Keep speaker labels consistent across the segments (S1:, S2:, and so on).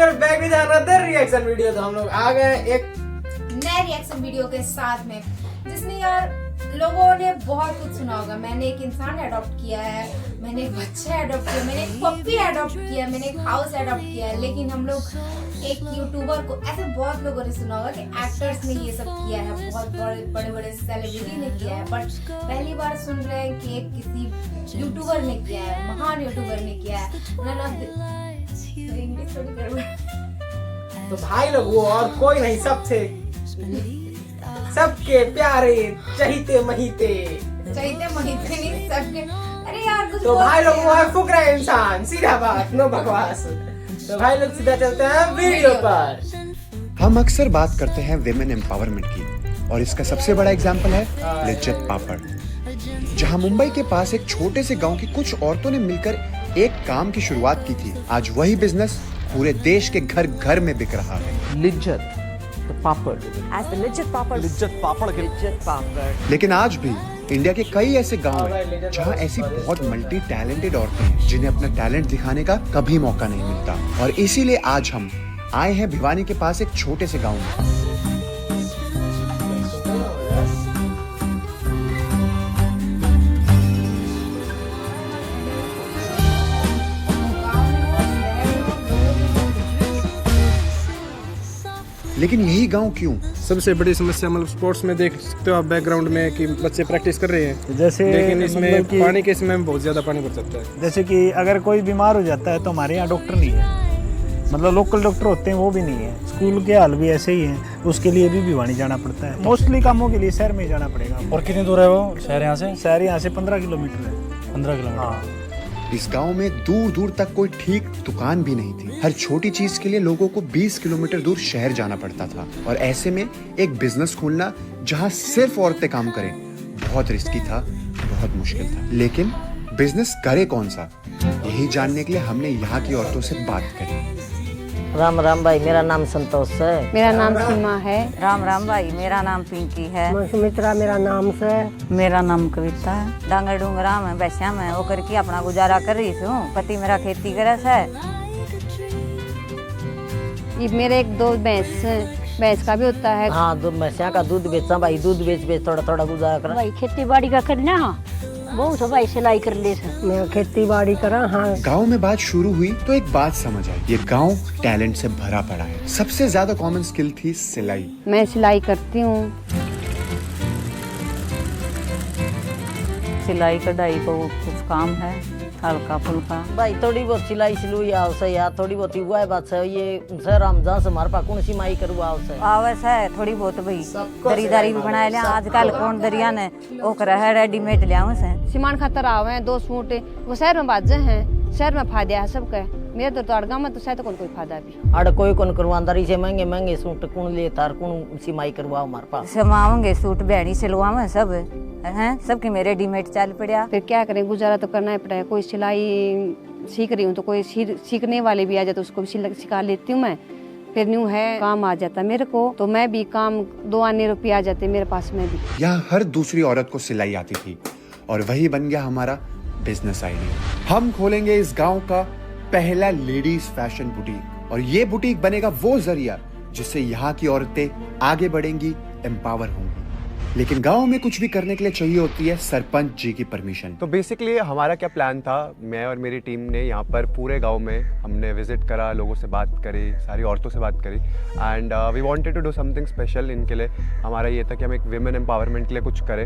S1: Welcome back with another reaction video. तो हम लोग आ गए एक
S2: नए रिएक्शन वीडियो के साथ में, जिसमें यार लोगों ने बहुत कुछ सुना होगा। मैंने एक इंसान अडॉप्ट किया है, मैंने एक बच्चा अडॉप्ट किया, मैंने एक पप्पी अडॉप्ट किया, मैंने एक हाउस अडॉप्ट किया है। लेकिन हम लोग एक यूट्यूबर को, ऐसे बहुत लोगों ने सुना होगा कि एक्टर्स ने ये सब किया है, बहुत बड़े बड़े सेलिब्रिटी ने किया है, बट पहली बार सुन रहे हैं कि एक किसी यूट्यूबर ने किया है, महान यूट्यूबर ने किया है। इंग्लिश थोड़ी गड़बड़।
S1: तो भाई लोग वो और कोई नहीं, सबके प्यारे चहीते महीते
S2: नहीं सबके। अरे यार कुछ
S1: तो भाई लोग वो है फुकरा इंसान, सीधा बात, नो बकवास। तो भाई लोग सीधा चलते हैं वीडियो पर।
S3: हम अक्सर बात करते हैं विमेन एम्पावरमेंट की, और इसका सबसे बड़ा एग्जाम्पल है लिज्जत पापड़, जहां मुंबई के पास एक छोटे से गांव की कुछ औरतों ने मिलकर एक काम की शुरुआत की थी। आज वही बिजनेस पूरे देश के घर घर में बिक रहा है।
S4: लिज्जत पापड़,
S3: लेकिन आज भी इंडिया के कई ऐसे गांव हैं जहां ऐसी बहुत मल्टी टैलेंटेड औरतें हैं जिन्हें अपना टैलेंट दिखाने का कभी मौका नहीं मिलता। और इसीलिए आज हम आए हैं भिवानी के पास एक छोटे से गांव में। लेकिन यही गांव क्यों?
S5: सबसे बड़ी समस्या मतलब स्पोर्ट्स में देख सकते हो आप बैकग्राउंड में कि बच्चे प्रैक्टिस कर रहे हैं,
S6: जैसे
S5: लेकिन इसमें
S6: मतलब कि
S5: पानी के समय में बहुत ज़्यादा पानी भर सकता है।
S6: जैसे कि अगर कोई बीमार हो जाता है तो हमारे यहाँ डॉक्टर नहीं है, मतलब लोकल डॉक्टर होते हैं वो भी नहीं है। स्कूल के हाल भी ऐसे ही हैं, उसके लिए भी भिवानी जाना पड़ता है। मोस्टली कामों के लिए शहर में ही जाना पड़ेगा।
S7: और कितनी दूर है वो शहर यहाँ से?
S6: शहर यहाँ से 15 किलोमीटर है।
S7: 15 किलोमीटर।
S6: हाँ।
S3: इस गांव में दूर दूर तक कोई ठीक दुकान भी नहीं थी। हर छोटी चीज के लिए लोगों को 20 किलोमीटर दूर शहर जाना पड़ता था। और ऐसे में एक बिजनेस खोलना जहां सिर्फ औरतें काम करें बहुत रिस्की था, बहुत मुश्किल था। लेकिन बिजनेस करे कौन सा, यही जानने के लिए हमने यहाँ की औरतों से बात करी।
S8: राम राम भाई, मेरा नाम संतोष है।
S9: मेरा नाम सीमा है।
S10: राम राम भाई, मेरा नाम पिंकी है।
S8: सुमित्रा मेरा नाम से।
S10: मेरा नाम कविता है। डांगर डूंगरा में बैसा में होकर के अपना गुजारा कर रही हूँ। पति मेरा खेती करे है।
S9: ये मेरे एक दो भैंस का भी होता है।
S8: हाँ, दूध भैंसा का दूध बेचा भाई, दूध बेच थोड़ा थोड़ा गुजारा कर
S9: भाई। खेती बाड़ी का करना बहुत भाई, सिलाई कर ले।
S8: मैं खेती बाड़ी करा। हाँ।
S3: गांव में बात शुरू हुई तो एक बात समझ आई, ये गांव टैलेंट से भरा पड़ा है। सबसे ज्यादा कॉमन स्किल थी सिलाई।
S9: मैं सिलाई करती हूँ।
S10: सिलाई कढ़ाई को कुछ काम है हल्का फुल्का
S8: भाई, थोड़ी बहुत सिलाई सिलुई आवश्य या थोड़ी बहुत हुआ है बात है। ये सर हम जहाँ से हमारे पास कौन सी माई करूँ आवश्य
S10: आवश्य है थोड़ी बहुत भाई। दरीदारी भी बनाए लिया आजकल कौन दरिया ने वो करा है रेडीमेड लिया से।
S9: सीमान खातर आवे हैं 2 सूट, वो शहर में बाजे हैं, शहर में फायदा है सबका। मेरे तो अड़गा में तो शायद कोई फायदा भी
S8: अड़ कोई कौन करवादारी से महंगे महंगे सूट कौन ले तार कौन सी माई करवाओ हमारे पास।
S10: समाओगे सूट बहनी सिलवावे सब हैं, सबके में रेडीमेड चल पड़ा।
S9: फिर क्या करें, गुजारा तो करना ही पड़ेगा। कोई सिलाई सीख रही हूँ तो कोई सीखने वाले भी आ जाते, उसको भी सिखा लेती हूँ मैं। फिर न्यू है काम आ जाता मेरे को, तो मैं भी काम 2 आने रुपये आ जाते मेरे पास में भी।
S3: यहाँ हर दूसरी औरत को सिलाई आती थी, और वही बन गया हमारा बिजनेस आइडिया। हम खोलेंगे इस गांव का पहला लेडीज फैशन बुटीक, और ये बुटीक बनेगा वो जरिया जिससे यहाँ की औरतें आगे बढ़ेंगी, एम्पावर होंगी। लेकिन गांव में कुछ भी करने के लिए चाहिए होती है सरपंच जी की परमिशन।
S11: तो बेसिकली हमारा क्या प्लान था, मैं और मेरी टीम ने यहाँ पर पूरे गांव में हमने विजिट करा, लोगों से बात करी, सारी औरतों से बात करी, and we wanted to do something special इनके लिए। हमारा ये था कि हम एक विमेन एम्पावरमेंट के लिए कुछ करें।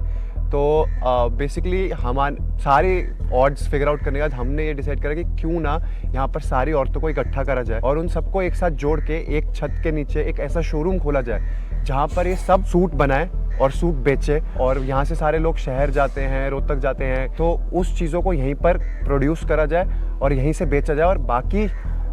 S11: तो बेसिकली हम सारे ऑड्स फिगर आउट करने के बाद हमने ये डिसाइड करा कि क्यों ना यहाँ पर सारी औरतों को इकट्ठा करा जाए और उन सबको एक साथ जोड़ के एक छत के नीचे एक ऐसा शोरूम खोला जाए जहाँ पर ये सब सूट बनाए और सूट बेचे। और यहाँ से सारे लोग शहर जाते हैं, रोहतक जाते हैं, तो उस चीज़ों को यहीं पर प्रोड्यूस करा जाए और यहीं से बेचा जाए, और बाकी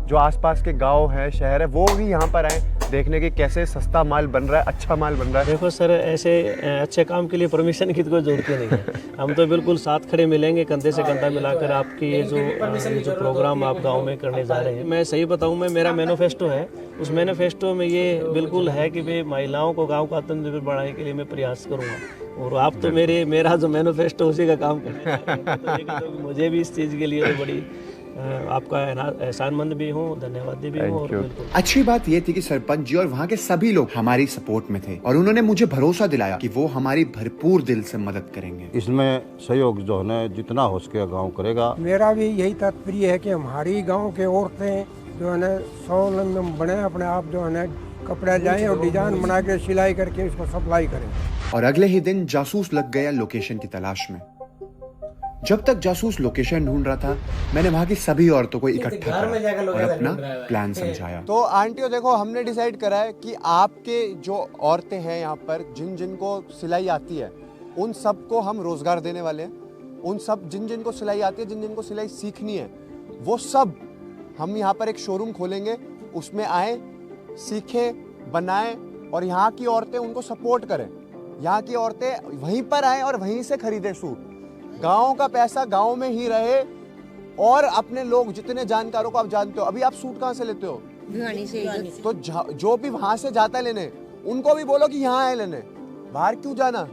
S11: जो आसपास के गांव है, शहर है, वो भी यहाँ पर आए देखने की कैसे सस्ता माल बन रहा है, अच्छा माल बन रहा है।
S7: देखो सर, ऐसे अच्छे काम के लिए परमिशन की तो कोई जरूरत नहीं है। हम तो बिल्कुल साथ खड़े मिलेंगे, कंधे से कंधा मिलाकर आपकी ये जो प्रोग्राम आप गांव में करने जा रहे हैं। मैं सही बताऊं, मेरा मैनिफेस्टो है, उस मैनिफेस्टो में ये बिल्कुल है कि भाई महिलाओं को गाँव का आत्मनिर्भर बढ़ाने के लिए मैं प्रयास करूँगा। और आप तो मेरा जो मैनिफेस्टो उसी का काम करते हैं, तो मुझे भी इस चीज़ के लिए तो बड़ी आपका एहसानमंद भी हूँ, धन्यवादी भी हूँ। और बिल्कुल
S3: अच्छी बात ये थी कि सरपंच जी और वहाँ के सभी लोग हमारी सपोर्ट में थे और उन्होंने मुझे भरोसा दिलाया कि वो हमारी भरपूर दिल से मदद करेंगे।
S12: इसमें सहयोग जो है ना जितना हो सके गाँव करेगा।
S13: मेरा भी यही तात्पर्य है कि हमारी गाँव के औरतें जो है ना स्वावलंबी बने, अपने आप जो है ना कपड़ा जाएं और डिजाइन बना के सिलाई करके इसको सप्लाई करें।
S3: और अगले ही दिन जासूस लग गया लोकेशन की तलाश में। जब तक जासूस लोकेशन ढूंढ रहा था, मैंने वहाँ की सभी औरतों को इकट्ठा करा और अपना प्लान समझाया।
S11: तो आंटियों देखो, हमने डिसाइड करा है कि आपके जो औरतें हैं यहाँ पर, जिन जिन को सिलाई आती है, उन सबको हम रोजगार देने वाले हैं। उन सब जिन जिन को सिलाई आती है, जिन जिन को सिलाई सीखनी है, वो सब हम यहाँ पर एक शोरूम खोलेंगे। उसमें आए, सीखें, बनाएं और यहाँ की औरतें उनको सपोर्ट करें। यहाँ की औरतें वहीं पर आएं और वहीं से खरीदें सूट। गांव का पैसा गांव में ही रहे और अपने लोग जितने जानकारों को आप जानते हो, अभी आप सूट कहाँ से लेते हो?
S9: भिवानी से।
S11: तो जो भी वहां से जाता है लेने, उनको भी बोलो कि यहाँ आए लेने, बाहर क्यों जाना?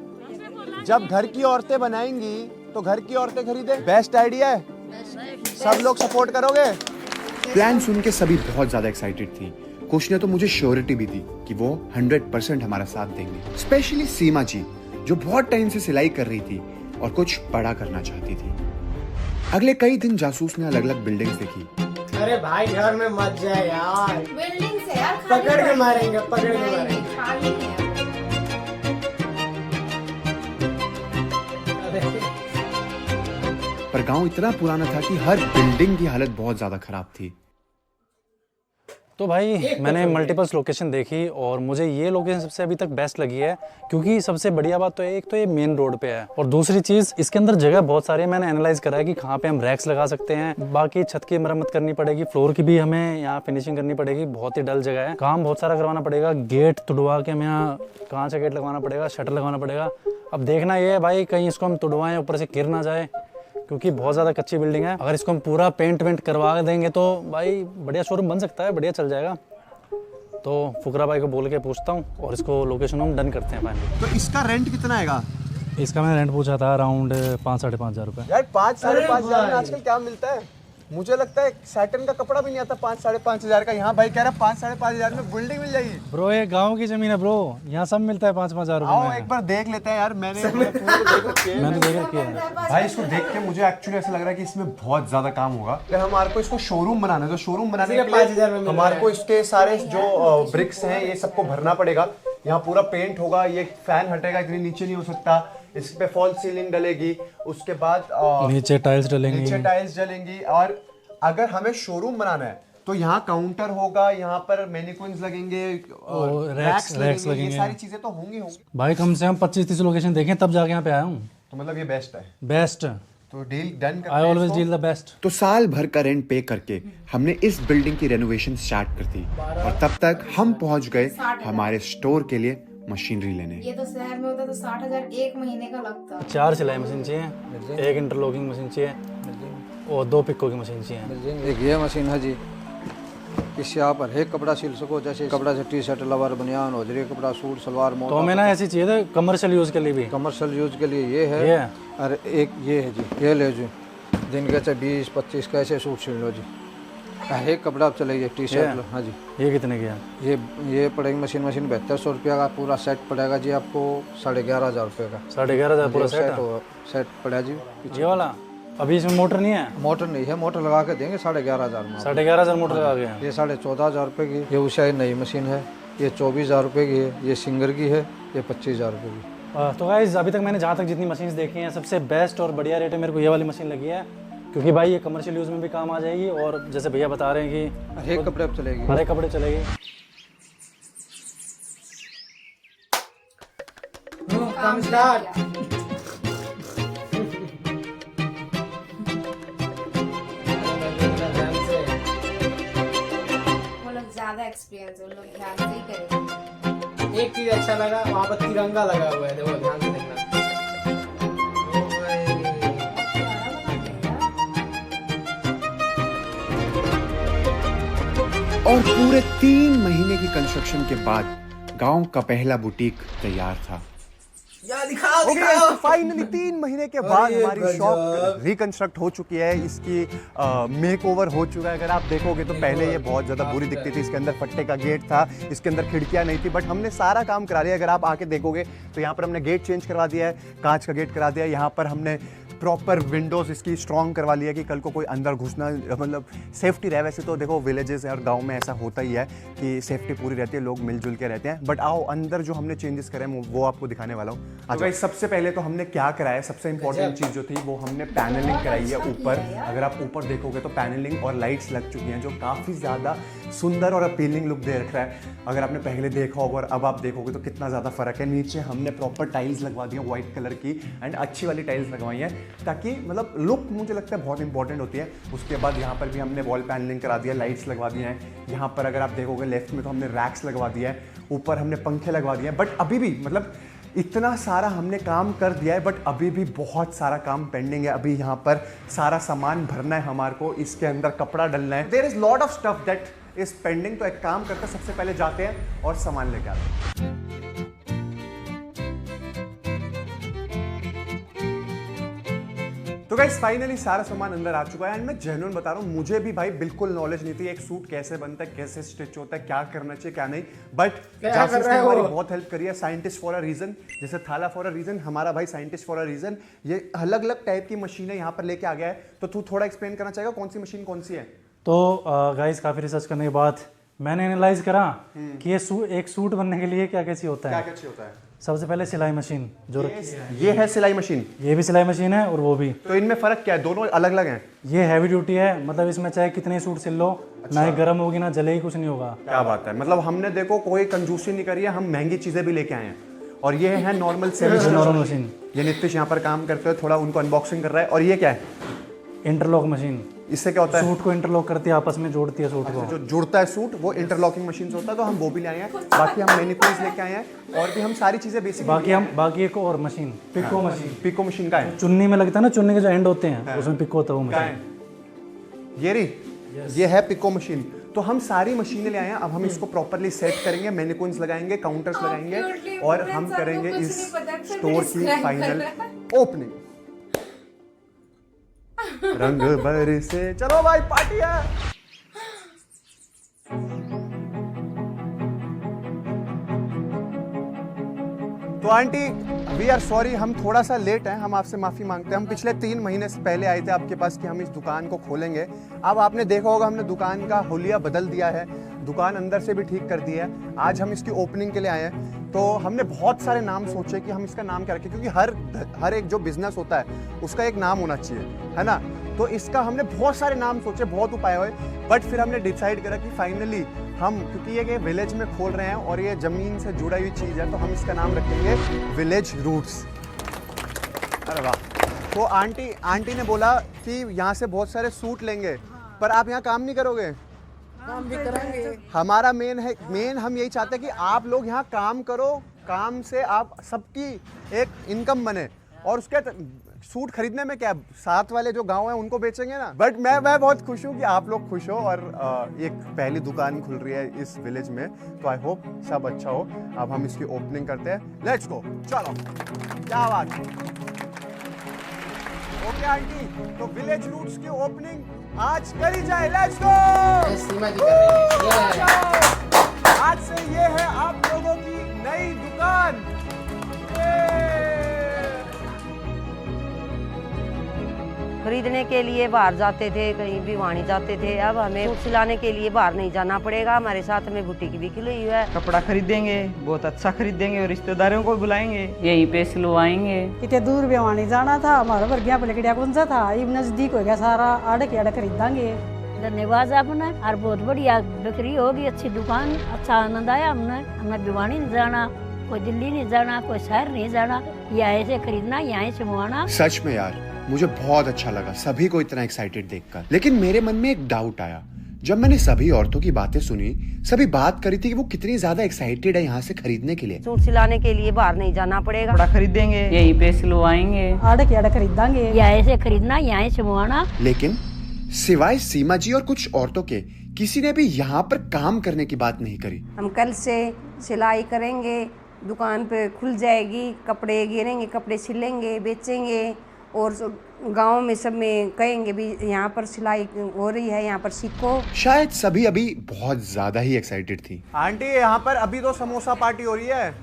S11: जब घर की औरतें बनाएंगी तो घर की औरतें खरीदे। बेस्ट आइडिया है, सब लोग सपोर्ट करोगे?
S3: प्लान सुन के सभी बहुत ज्यादा एक्साइटेड थी। कुछ ने तो मुझे श्योरिटी भी दी कि वो 100% हमारा साथ देंगे। स्पेशली सीमा जी, जो बहुत टाइम से सिलाई कर रही थी और कुछ बड़ा करना चाहती थी। अगले कई दिन जासूस ने अलग अलग बिल्डिंग्स देखी।
S1: अरे भाई घर में मत जाए यार,
S2: बिल्डिंग से यार
S1: पकड़ के मारेंगे, पकड़ के मारेंगे।
S2: खाली है।
S3: पर गांव इतना पुराना था कि हर बिल्डिंग की हालत बहुत ज्यादा खराब थी।
S14: तो भाई मैंने मल्टीपल्स लोकेशन देखी और मुझे ये लोकेशन सबसे अभी तक बेस्ट लगी है, क्योंकि सबसे बढ़िया बात तो है, एक तो ये मेन रोड पे है और दूसरी चीज़ इसके अंदर जगह बहुत सारी है। मैंने एनालाइज करा है कि कहाँ पे हम रैक्स लगा सकते हैं, बाकी छत की मरम्मत करनी पड़ेगी, फ्लोर की भी हमें यहाँ फिनिशिंग करनी पड़ेगी। बहुत ही डल जगह है, काम बहुत सारा करवाना पड़ेगा। गेट तुड़वा के हमें यहाँ कांच का गेट लगवाना पड़ेगा, शटर लगवाना पड़ेगा। अब देखना ये है भाई, कहीं इसको हम तुड़वाएं ऊपर से गिर ना जाए, क्योंकि बहुत ज़्यादा कच्ची बिल्डिंग है। अगर इसको हम पूरा पेंट वेंट करवा देंगे तो भाई बढ़िया शोरूम बन सकता है, बढ़िया चल जाएगा। तो फुकरा भाई को बोल के पूछता हूँ और इसको लोकेशन हम डन करते हैं फाइनली।
S11: तो इसका रेंट कितना आएगा?
S14: इसका मैंने रेंट पूछा था अराउंड 5-5.5 हज़ार रुपये।
S11: यार 5-5.5 हज़ार में आजकल क्या मिलता है? मुझे लगता है सैटन का कपड़ा भी नहीं आता 5-5.5 हज़ार का। यहाँ भाई कह रहा है 5-5.5 हज़ार में बिल्डिंग मिल जाएगी।
S14: ब्रो ये गांव की जमीन है ब्रो, यहाँ सब मिलता है 5-5 हज़ार रुपये में।
S11: एक बार देख लेते हैं यार, मैंने देख रखी है।
S14: मैंने देख रखी है
S11: भाई। इसको देख के मुझे एक्चुअली ऐसा लग रहा है कि इसमें बहुत ज्यादा काम होगा। अगर हमारे को इसको शोरूम बनाना है तो शोरूम बनाने के लिए हमारे को इसके सारे जो ब्रिक्स हैं ये सबको भरना पड़ेगा। यहाँ पूरा पेंट होगा, ये फैन हटेगा, इतनी नीचे नहीं हो सकता। इस पे फॉल सीलिंग डलेगी, उसके बाद
S14: नीचे टाइल्स
S11: डलेंगी। और अगर हमें शोरूम बनाना है तो यहाँ काउंटर होगा, यहाँ पर मैनिक्विन्स लगेंगे और रैक्स लगेंगे। ये सारी चीजें तो होंगी।
S14: भाई कम से कम 25-30 लोकेशन देखें तब जाके यहाँ पे आया हूँ।
S11: तो मतलब ये बेस्ट है।
S14: बेस्ट
S11: तो deal done.
S14: I always deal the best.
S3: तो साल भर का रेंट पे करके हमने इस बिल्डिंग की रेनोवेशन स्टार्ट कर दी और तब तक हम पहुंच गए हमारे स्टोर के लिए मशीनरी लेने।
S2: ये तो शहर में होता तो 60,000 एक महीने का लगता।
S14: 4 सिलाई मशीन चाहिए, 1 इंटरलॉकिंग मशीन चाहिए और 2 पिको की मशीन चाहिए।
S13: एक ये मशीन है जी, इससे आप हर एक कपड़ा सिल सको, जैसे कपड़ा से टी शर्ट, लवर, बनियान, होजरी कपड़ा, सूट, सलवार, मोटा।
S14: तो हमें ना ऐसी चाहिए था कमर्शियल यूज़ के लिए भी।
S13: कमर्शियल यूज के लिए ये है। और एक ये है जी, ये ले जी, दिन के चाहे 20-25 का ऐसे सूट सिल लो जी। हर एक कपड़ा आप चलेगी, टी शर्ट। हाँ जी।
S14: ये कितने की है?
S13: ये पड़ेगी मशीन 7200 रुपये का। पूरा सेट पड़ेगा जी आपको 11,500 रुपये का।
S14: 11,500 पूरा
S13: सेट पड़ेगा जी।
S14: ये वाला अभी इसमें मोटर नहीं है?
S13: मोटर नहीं है, मोटर लगा के देंगे 11,500 में।
S14: 11,500 मोटर लगा के।
S13: ये 14,500 रुपये की। ये उषा नई मशीन है, ये 24,000 रुपये की है। ये सिंगर की है, ये 25,000 रुपये की।
S14: तो गाइस अभी तक मैंने जहाँ तक जितनी मशीन्स देखी हैं, सबसे बेस्ट और बढ़िया रेट में मेरे को ये वाली मशीन लगी है, क्योंकि भाई ये कमर्शियल यूज़ में भी काम आ जाएगी और जैसे भैया बता रहे हैं कि
S13: हर एक कपड़े चलेगी,
S14: हर एक कपड़े चलेगी।
S2: वो लोग ज्यादा एक्सपीरियंस है, वो लोग ध्यान से ही करेंगे।
S1: एक चीज अच्छा लगा, वहाँ पर तिरंगा लगा हुआ है, देखो ध्यान से देखना।
S3: और पूरे 3 महीने की कंस्ट्रक्शन के बाद गांव का पहला बुटीक तैयार था।
S1: या दिखाओ
S11: ओके,
S1: दिखाओ।
S11: तो फाइनली 3 महीने के बाद
S1: अरे
S11: हमारी
S1: गजब।
S11: शॉप रिकंस्ट्रक्ट हो चुकी है, इसकी मेकओवर हो चुका है। अगर आप देखोगे तो पहले ये बहुत ज़्यादा बुरी दिखती थी, इसके अंदर फट्टे का गेट था, इसके अंदर खिड़कियां नहीं थी, बट हमने सारा काम करा लिया। अगर आप आके देखोगे तो यहाँ पर हमने गेट चेंज करवा दिया है, कांच का गेट करा दिया है, यहाँ पर हमने प्रॉपर विंडोज़ इसकी स्ट्रॉन्ग करवा लिया कि कल को कोई अंदर घुसना, मतलब सेफ्टी रहे। वैसे तो देखो विलेजेस और गांव में ऐसा होता ही है कि सेफ्टी पूरी रहती है, लोग मिलजुल के रहते हैं, बट आओ अंदर जो हमने चेंजेस करे हैं वो आपको दिखाने वाला हूँ। तो सबसे पहले तो हमने क्या कराया है, सबसे इंपॉर्टेंट चीज़ जो थी वो हमने पैनलिंग कराई है ऊपर। अगर आप ऊपर देखोगे तो पैनलिंग और लाइट्स लग चुकी हैं जो काफ़ी ज़्यादा सुंदर और अपीलिंग लुक दे रखा है। अगर आपने पहले देखा होगा और अब आप देखोगे तो कितना ज़्यादा फ़र्क है। नीचे हमने प्रॉपर टाइल्स लगवा दी है व्हाइट कलर की, एंड अच्छी वाली टाइल्स लगवाई हैं ताकि मतलब लुक मुझे लगता है बहुत इंपॉर्टेंट होती है। उसके बाद यहाँ पर भी हमने वॉल पैनलिंग करा दिया, लाइट्स लगवा दिए हैं। यहाँ पर अगर आप देखोगे लेफ्ट में तो हमने रैक्स लगवा दिया है, ऊपर हमने पंखे लगवा दिए हैं। बट अभी भी मतलब इतना सारा हमने काम कर दिया है, बट अभी भी बहुत सारा काम पेंडिंग है। अभी यहाँ पर सारा सामान भरना है हमारे को, इसके अंदर कपड़ा डलना है। There is lot of stuff that is pending. तो एक काम करते हैं, सबसे पहले जाते हैं और सामान लेके आते हैं। तो गाइस फाइनली सारा सामान अंदर आ चुका है, एंड मैं जेन्युइन बता रहा हूँ, मुझे भी भाई बिल्कुल नॉलेज नहीं थी एक सूट कैसे बनता है, कैसे स्टिच होता है, क्या करना चाहिए क्या नहीं। बट जासूस ने हमारी बहुत हेल्प करी है। साइंटिस्ट फॉर अ रीजन, जैसे थाला फॉर अ रीजन, हमारा भाई साइंटिस्ट फॉर अ रीजन। ये अलग अलग टाइप की मशीनें यहाँ पर लेके आ गया है। तो तू थोड़ा एक्सप्लेन करना चाहेगा कौन सी मशीन कौन सी है?
S14: तो गाइस काफ़ी रिसर्च करने के बाद मैंने एनालाइज करा कि ये एक सूट बनने के लिए क्या क्या चाहिए होता है।
S11: क्या चाहिए होता है?
S14: सबसे पहले सिलाई मशीन जो
S11: ये है सिलाई मशीन,
S14: ये भी सिलाई मशीन है और वो भी।
S11: तो इनमें फर्क क्या है? दोनों अलग अलग हैं।
S14: ये हैवी ड्यूटी है, मतलब इसमें चाहे कितने सूट सिल लो, ना ही गर्म होगी ना जलेगी, कुछ नहीं होगा।
S11: क्या बात है, मतलब हमने देखो कोई कंजूसी नहीं करी है, हम महंगी चीजें भी लेके आए हैं। और ये है नॉर्मल सेमी
S14: मशीन।
S11: ये नितिश यहाँ पर काम करते हुए थोड़ा उनको अनबॉक्सिंग कर रहा है। और ये क्या है?
S14: Interlock machine.
S11: इससे क्या होता है?
S14: सूट को इंटरलॉक करती है, आपस में जोड़ती है सूट को।
S11: जो जुड़ता है सूट वो इंटरलॉकिंग मशीन से होता है, तो हम वो भी ले आए हैं। बाकी हम मैनिक्यूर्स लेके आए हैं और भी हम सारी चीजें बेसिक।
S14: बाकी एक और machine, pico machine.
S11: Pico machine का है,
S14: चुन्नी में लगता है ना, चुन्नी के जो एंड होते हैं उसमें पिको होता है वो मशीन।
S11: ये रही, ये है पिको मशीन। तो हम सारी मशीनें ले आए हैं। अब हम इसको प्रॉपरली सेट करेंगे, मैनिक्यूर्स लगाएंगे, काउंटर्स लगाएंगे और हम करेंगे इस स्टोर की फाइनल ओपनिंग। रंग बरसे, चलो भाई पार्टी है। तो आंटी वी आर सॉरी, हम थोड़ा सा लेट हैं, हम आपसे माफ़ी मांगते हैं। हम पिछले 3 महीने से पहले आए थे आपके पास कि हम इस दुकान को खोलेंगे। अब आपने देखा होगा हमने दुकान का हुलिया बदल दिया है, दुकान अंदर से भी ठीक कर दी है। आज हम इसकी ओपनिंग के लिए आए हैं। तो हमने बहुत सारे नाम सोचे कि हम इसका नाम क्या रखें, क्योंकि हर एक जो बिजनेस होता है उसका एक नाम होना चाहिए, है ना। तो इसका हमने बहुत सारे नाम सोचे, बहुत उपाय हुए, बट फिर हमने डिसाइड करा कि फाइनली हम, क्योंकि ये विलेज में खोल रहे हैं और ये ज़मीन से जुड़ा हुई चीज़ है, तो हम इसका नाम रखेंगे विलेज रूट्स। अरे वाह। तो आंटी ने बोला कि यहाँ से बहुत सारे सूट लेंगे, पर आप यहाँ काम नहीं करोगे?
S13: काम भी करेंगे।
S11: हमारा मेन हम यही चाहते हैं कि आप लोग यहाँ काम करो, काम से आप सबकी एक इनकम बने, और उसके सूट खरीदने में क्या, साथ वाले जो गांव हैं उनको बेचेंगे ना। बट मैं बहुत खुश हूँ कि आप लोग खुश हो, और एक पहली दुकान खुल रही है इस विलेज में, तो आई होप सब अच्छा हो। अब हम इसकी ओपनिंग करते हैं, लेट्स गो, चलो। क्या बात है। ओके आंटी, तो विलेज रूट्स की ओपनिंग आज करी जाए, लेट्स गो।
S1: सीमा जी कर रही है।
S11: आज से ये है आप लोगों की नई दुकान।
S8: खरीदने के लिए बाहर जाते थे, कहीं भी वाणी जाते थे, अब हमें सूट सिलाने के लिए बाहर नहीं जाना पड़ेगा। हमारे साथ में बुटीक भी खुली हुई है।
S15: कपड़ा खरीदेंगे, बहुत अच्छा खरीदेंगे और रिश्तेदारों को बुलाएंगे,
S10: यहीं पे सिलवाएंगे।
S16: इतने दूर भी वाणी जाना था, हमारा वर्गिया पलकड़िया कौन सा था, ये नजदीक हो गया सारा, आड़ के आड़ खरीदेंगे।
S17: धन्यवाद आपने, और बहुत बढ़िया बिक्री होगी, अच्छी दुकान, अच्छा आनंद आया हमने भिवानी नहीं जाना, कोई दिल्ली नहीं जाना, कोई शहर नहीं जाना, यहाँ से खरीदना, यहाँ से मंगवाना।
S3: सच में यार मुझे बहुत अच्छा लगा सभी को इतना एक्साइटेड देखकर। लेकिन मेरे मन में एक डाउट आया जब मैंने सभी औरतों की बातें सुनी। सभी बात करी थी कि वो कितनी ज्यादा एक्साइटेड है यहाँ से खरीदने के लिए।
S8: सूट सिलाने के लिए बाहर नहीं जाना पड़ेगा,
S15: कपड़ा खरीदेंगे,
S10: यहीं पे सिलवाएंगे,
S16: आड़ के आड़ खरीदेंगे,
S17: यहाँ से खरीदना, यहाँ से मंगवाना।
S3: लेकिन सिवाय सीमा जी और कुछ औरतों के किसी ने भी यहाँ पर काम करने की बात नहीं करी।
S18: हम कल से सिलाई करेंगे,
S9: दुकान पे खुल जाएगी, कपड़े गिरेंगे, कपड़े सिलेंगे, बेचेंगे और गांव में सब में कहेंगे भी यहाँ पर सिलाई हो रही है, यहाँ पर सीखो।
S3: शायद सभी अभी बहुत ज्यादा ही एक्साइटेड थी।
S11: आंटी यहाँ पर अभी तो समोसा पार्टी हो रही है,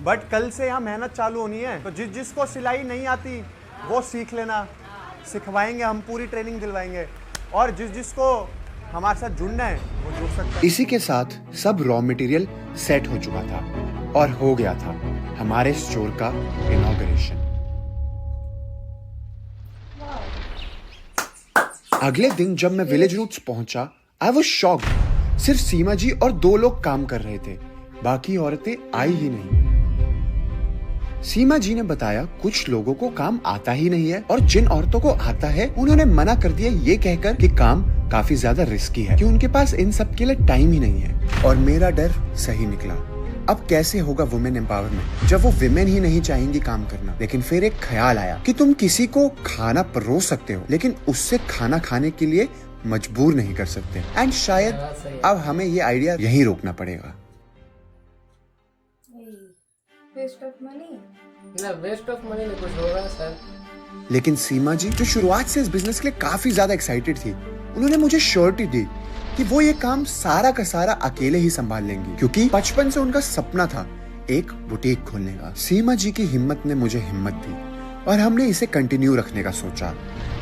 S11: बट कल से यहाँ मेहनत चालू होनी है। तो जिसको सिलाई नहीं आती वो सीख लेना, सिखवाएंगे हम, पूरी ट्रेनिंग दिलवाएंगे। और जिसको हमारे साथ जुड़ना है वो जुड़ सकता है।
S3: इसी के साथ सब रॉ मटेरियल सेट हो चुका था और हो गया था हमारे स्टोर का इनॉग्रेशन। अगले दिन जब मैं विलेज रूट्स पहुंचा, आई वाज शॉक्ड। सिर्फ सीमा जी और 2 लोग काम कर रहे थे, बाकी औरतें आई ही नहीं। सीमा जी ने बताया कुछ लोगों को काम आता ही नहीं है और जिन औरतों को आता है उन्होंने मना कर दिया ये कहकर कि काम काफी ज्यादा रिस्की है, कि उनके पास इन सब के लिए टाइम ही नहीं है। और मेरा डर सही निकला। अब कैसे होगा वुमेन एम्पावरमेंट जब वो विमेन ही नहीं चाहेंगी काम करना। लेकिन फिर एक ख्याल आया कि तुम किसी को खाना परोस सकते हो, लेकिन उससे खाना खाने के लिए मजबूर नहीं कर सकते। एंड शायद अब हमें ये आइडिया यहीं रोकना पड़ेगा।
S2: वेस्ट ऑफ मनी
S1: ना, वेस्ट ऑफ मनी नहीं कुछ होगा सर।
S3: लेकिन सीमा जी जो शुरुआत से इस बिजनेस के लिए काफी ज्यादा एक्साइटेड थी, उन्होंने मुझे श्योरिटी दी कि वो ये काम सारा का सारा अकेले ही संभाल लेंगी, क्योंकि बचपन से उनका सपना था एक बुटीक खोलने का। सीमा जी की हिम्मत ने मुझे हिम्मत दी और हमने इसे कंटिन्यू रखने का सोचा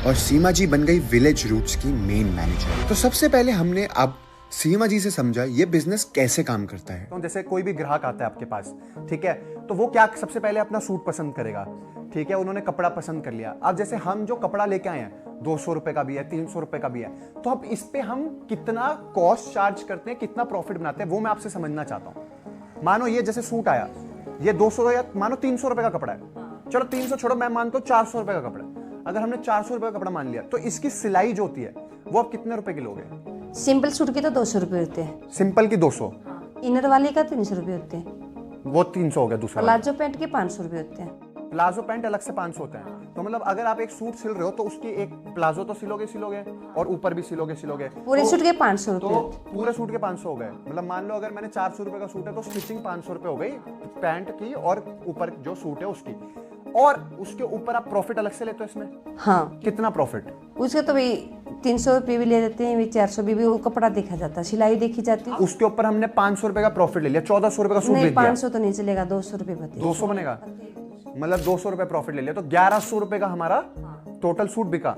S3: और सीमा जी बन गई विलेज रूट्स की मेन मैनेजर। तो सबसे पहले हमने अब सीमा जी से समझा ये बिजनेस कैसे काम करता है।
S11: तो जैसे कोई भी ग्राहक आता है आपके पास, ठीक है, तो वो क्या सबसे पहले अपना सूट पसंद करेगा, ठीक है, उन्होंने कपड़ा पसंद कर लिया। अब जैसे हम जो कपड़ा लेके आए हैं 200 रुपए का भी है, 300 रुपए का भी है, तो अब इस पे हम कितना कॉस्ट चार्ज करते हैं, कितना प्रॉफिट बनाते हैं, वो मैं आपसे समझना चाहता हूँ। मानो ये जैसे सूट आया, ये 200 या मानो 300 रुपए का कपड़ा है, चलो 300 छोड़ो, मैं मानता हूँ 400 रुपए का कपड़ा है। अगर हमने 400 रुपए का कपड़ा मान लिया तो इसकी सिलाई जो होती है वो आप कितने रुपए की लोगे?
S9: सिंपल सूट के तो 200 रुपए होते हैं।
S11: सिंपल की 200,
S9: इनर वाले का 300 रुपए होते हैं।
S11: वो 300 हो गया। दूसरा
S9: प्लाजो पैंट के 500 रुपए होते हैं।
S11: प्लाजो पैंट अलग से 500 होता है। तो मतलब अगर आप एक सूट सिल रहे हो तो उसकी एक प्लाजो तो सिलोगे और ऊपर भी सिलोगे।
S9: पूरे सूट के 500 रुपए।
S11: तो पूरे सूट के 500 हो गए। मतलब मान लो अगर मैंने 400 रुपए का सूट है तो स्टिचिंग 500 रुपए हो गई पैंट की और ऊपर जो सूट है उसकी, और उसके ऊपर आप प्रॉफिट अलग से लेते हो इसमें।
S9: हाँ।
S11: कितना प्रॉफिट?
S9: उसके तो भाई 300 रुपए भी ले लेते हैं, 400 भी वो कपड़ा देखा जाता है, सिलाई देखी जाती है।
S11: उसके ऊपर हमने 500 रुपए का प्रॉफिट ले लिया, 1400 रुपए का सूट ले लिया।
S9: 500 तो नहीं चलेगा, 200 रुपए बने।
S11: 200 बनेगा, मतलब 200 रुपए प्रॉफिट ले लिया तो 1100 रुपए का हमारा टोटल सूट बिका।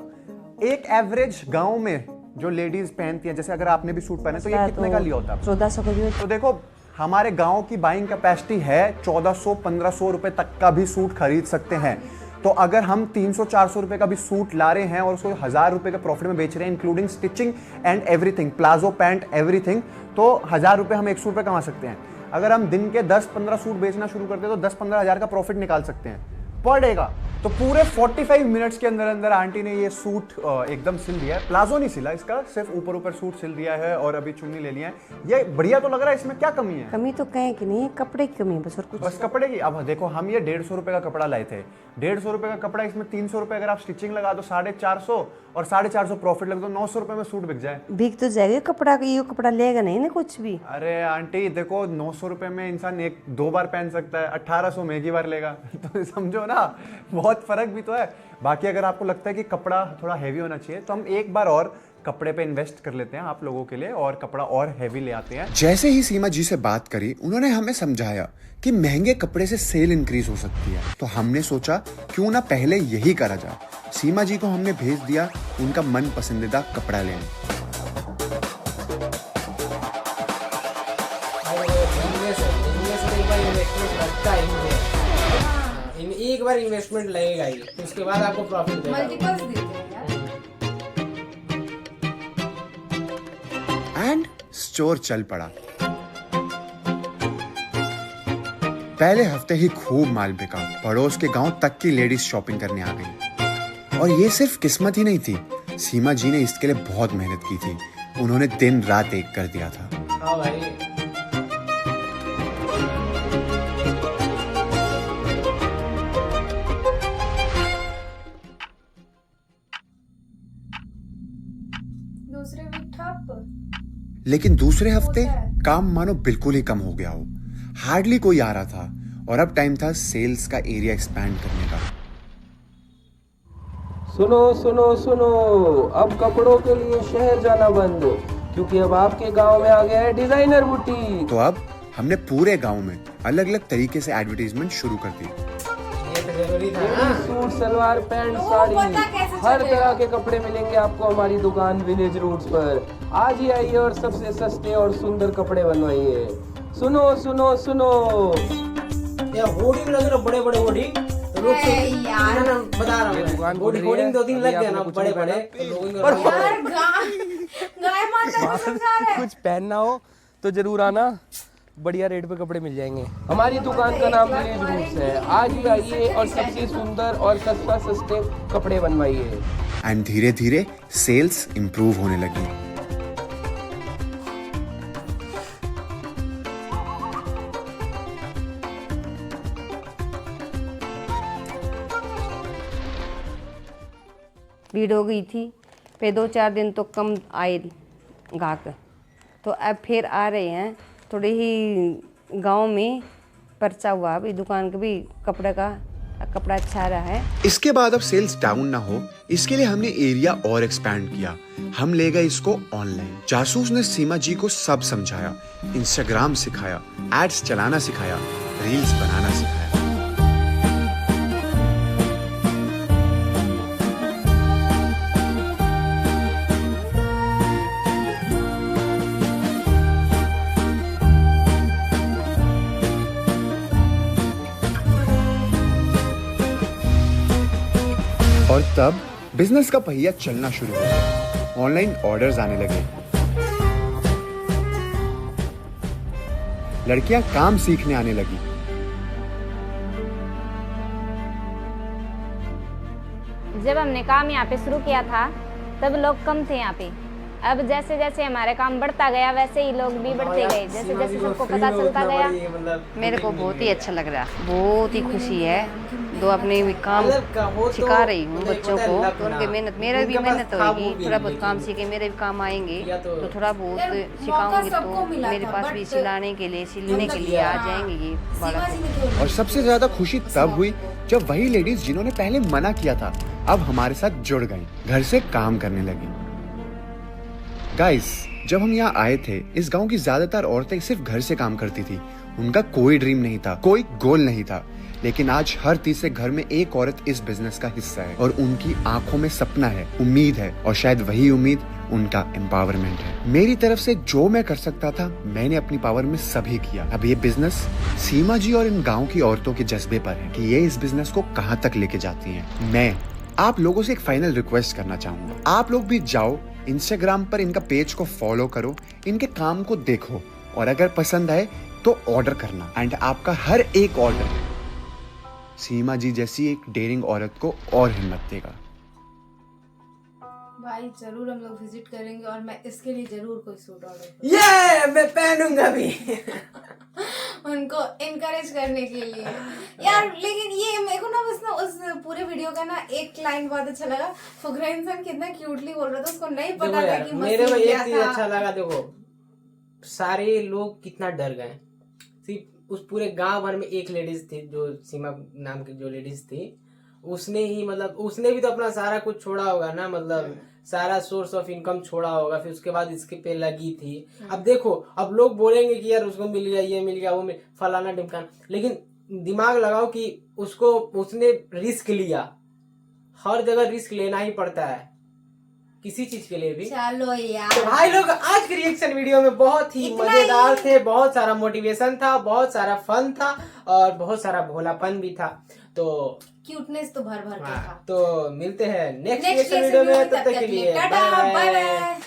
S11: एक एवरेज गांव में जो लेडीज पहनती हैं, जैसे अगर आपने भी सूट पहने तो ये कितने का लिया होता है?
S9: 1400 का भी।
S11: तो देखो हमारे गांव की बाइंग कैपेसिटी है 1400-1500 रुपए तक का भी सूट खरीद सकते हैं। तो अगर हम 300-400 रुपए का भी सूट ला रहे हैं और उसको 1000 रुपए के प्रॉफिट में बेच रहे हैं including stitching and everything, palazzo pant everything, तो 1000 रुपए हम एक सूट पे कमा सकते हैं। अगर हम दिन के 10-15 सूट बेचना शुरू करते हैं तो 10-15 हजार का प्रॉफिट निकाल सकते हैं पर डे का। तो पूरे 45 मिनट्स के अंदर अंदर आंटी ने ये सूट एकदम सिल दिया है। प्लाजो नहीं सिला इसका, सिर्फ ऊपर सूट सिल दिया है और अभी चुन्नी ले लिया है। ये बढ़िया तो लग रहा है, इसमें क्या कमी है?
S9: कमी तो कहीं की नहीं है, कपड़े की कमी है बस, और कुछ
S11: बस कपड़े की। अब देखो हम ये 150 रुपए का कपड़ा लाए थे, 150 रुपए का कपड़ा, इसमें 300 रुपए अगर आप स्टिचिंग लगा दो 450 और 450 प्रॉफिट लग दो, 900 रुपए में सूट बिक जाए।
S9: बिक तो जाएगा कपड़ा, ये कपड़ा लेगा नहीं ना कुछ भी।
S11: अरे आंटी देखो 900 रुपए में इंसान 1-2 बार पहन सकता है, 1800 में एक ही बार लेगा तो समझो ना, बहुत फर्क भी तो है। बाकी अगर आपको लगता है कि कपड़ा थोड़ा हैवी होना चाहिए तो हम एक बार और कपड़े पे इन्वेस्ट कर लेते हैं आप लोगों के लिए और कपड़ा और हैवी ले आते हैं।
S3: जैसे ही सीमा जी से बात करी, उन्होंने हमें समझाया कि महंगे कपड़े से सेल इंक्रीज हो सकती है। तो हमने सोचा क्यों ना पहले यही करा जाए। सीमा जी को हमने भेज दिया उनका मन पसंदीदा कपड़ा लेने।
S1: एक बार इन्वेस्टमेंट लगेगा ही, तो उसके बाद आपको प्रॉफिट देगा।
S2: मल्टीपल्स देते हैं यार।
S3: एंड स्टोर चल पड़ा। पहले हफ्ते ही खूब माल बिका, पड़ोस के गांव तक की लेडीज शॉपिंग करने आ गई। और ये सिर्फ किस्मत ही नहीं थी, सीमा जी ने इसके लिए बहुत मेहनत की थी। उन्होंने दिन रात एक कर दिया था।
S1: हाँ भाई।
S2: दूसरे भी ठप।
S3: लेकिन दूसरे हफ्ते काम मानो बिल्कुल ही कम हो गया हो। हार्डली कोई आ रहा था और अब टाइम था सेल्स का एरिया एक्सपैंड करने का।
S18: सुनो सुनो सुनो, अब कपड़ों के लिए शहर जाना बंद, क्योंकि अब आपके गांव में आ गया है डिजाइनर बुटीक।
S3: तो अब हमने पूरे गांव में अलग अलग तरीके से एडवर्टीजमेंट शुरू कर दी।
S18: सूट, सलवार, पैंट, साड़ी, हर तरह के कपड़े मिलेंगे आपको हमारी दुकान विलेज रूट्स पर। आज ही आइए और सबसे सस्ते और सुंदर कपड़े बनवाइए। सुनो सुनो सुनो,
S1: होर्डिंग लग रहा, बड़े बड़े होर्डिंग बता रहा हूँ, होर्डिंग 2 दिन लग गया ना, बड़े बड़े
S18: कुछ पहनना हो तो जरूर आना, बढ़िया रेट पे कपड़े मिल जाएंगे। हमारी दुकान का नाम विलेज रूट्स है। आज ही आइए और सबसे सुंदर और सस्ते कपड़े बनवाइए।
S3: एंड धीरे धीरे सेल्स इंप्रूव होने लगी।
S8: भीड़ हो गई थी, पे 2-4 दिन तो कम आए ग्राहक, तो अब फिर आ रहे हैं। थोड़ी ही गांव में पर्चा हुआ, अभी दुकान का भी कपड़ा अच्छा रहा है।
S3: इसके बाद अब सेल्स डाउन ना हो, इसके लिए हमने एरिया और एक्सपैंड किया। हम ले गए इसको ऑनलाइन। जासूस ने सीमा जी को सब समझाया, इंस्टाग्राम सिखाया, एड्स चलाना सिखाया, रील्स बनाना सिखाया। और तब बिजनेस का पहिया चलना शुरू हो गया। ऑनलाइन ऑर्डर्स आने लगे, लड़कियां काम सीखने आने लगी।
S19: जब हमने काम यहाँ पे शुरू किया था तब लोग कम थे यहाँ पे। अब जैसे जैसे हमारा काम बढ़ता गया वैसे ही लोग भी बढ़ते गए, जैसे जैसे सबको पता चलता गया।
S8: मेरे को बहुत ही अच्छा लग रहा है, बहुत ही खुशी है। दो अपने भी काम सिखा रही हूँ बच्चों को, तो उनकी मेहनत, मेरा भी मेहनत होगी, थोड़ा बहुत काम सीखे, मेरे भी काम आएंगे, तो थोड़ा बहुत सिखाऊंगी तो मेरे पास भी सिलाने के लिए आ जाएंगे ये बालक।
S3: और सबसे ज्यादा खुशी तब हुई जब वही लेडीज जिन्होंने पहले मना किया था अब हमारे साथ जुड़ गई, घर से काम करने लगी। गाइस, जब हम यहाँ आए थे इस गांव की ज्यादातर औरतें सिर्फ घर से काम करती थी। उनका कोई ड्रीम नहीं था, कोई गोल नहीं था। लेकिन आज हर तीसरे घर में एक औरत इस बिजनेस का हिस्सा है और उनकी आंखों में सपना है, उम्मीद है, और शायद वही उम्मीद उनका एम्पावरमेंट है। मेरी तरफ से जो मैं कर सकता था मैंने अपनी पावर में सभी किया। अब ये बिजनेस सीमा जी और इन गाँव की औरतों के जज्बे पर है कि ये इस बिजनेस को कहाँ तक लेके जाती है। मैं आप लोगों से एक फाइनल रिक्वेस्ट करना चाहूंगा, आप लोग भी जाओ इंस्टाग्राम पर इनका पेज को फॉलो करो, इनके काम को देखो, और अगर पसंद आए तो ऑर्डर करना। एंड आपका हर एक ऑर्डर सीमा जी जैसी एक डेयरिंग औरत को और हिम्मत देगा।
S2: भाई जरूर हम लोग विजिट करेंगे और मैं इसके लिए जरूर कोई सूट ऑर्डर
S1: ये मैं पहनूंगा भी
S2: उनको इनकरेज करने के लिए यार। लेकिन ये मेरे को ना बस ना उस पूरे वीडियो का ना एक लाइन बहुत अच्छा लगा, फुकरा इंसान कितना क्यूटली बोल रहा था, उसको नहीं पता था कि
S1: मेरे को एक चीज अच्छा लगा। देखो सारे लोग कितना डर गए, सिर्फ उस पूरे गांव भर में एक लेडीज थी जो सीमा नाम की जो लेडीज थी, उसने ही मतलब उसने भी तो अपना सारा कुछ छोड़ा होगा ना, मतलब सारा सोर्स ऑफ इनकम छोड़ा होगा, फिर उसके बाद इसके पे लगी थी। अब देखो अब लोग बोलेंगे कि यार उसको मिल गया, ये मिल गया, वो मिल फलाना ढिमकाना, लेकिन दिमाग लगाओ कि उसने रिस्क लिया। हर जगह रिस्क लेना ही पड़ता है किसी चीज के लिए भी।
S2: चलो यार
S1: तो भाई लोग आज के रिएक्शन वीडियो में बहुत ही मजेदार थे, बहुत सारा मोटिवेशन था, बहुत सारा फन था और बहुत सारा भोलापन भी था। तो
S2: क्यूटनेस तो भर भर के था।
S1: तो मिलते हैं नेक्स्ट रिएक्शन वीडियो में, तब तक के लिए बाय बाय।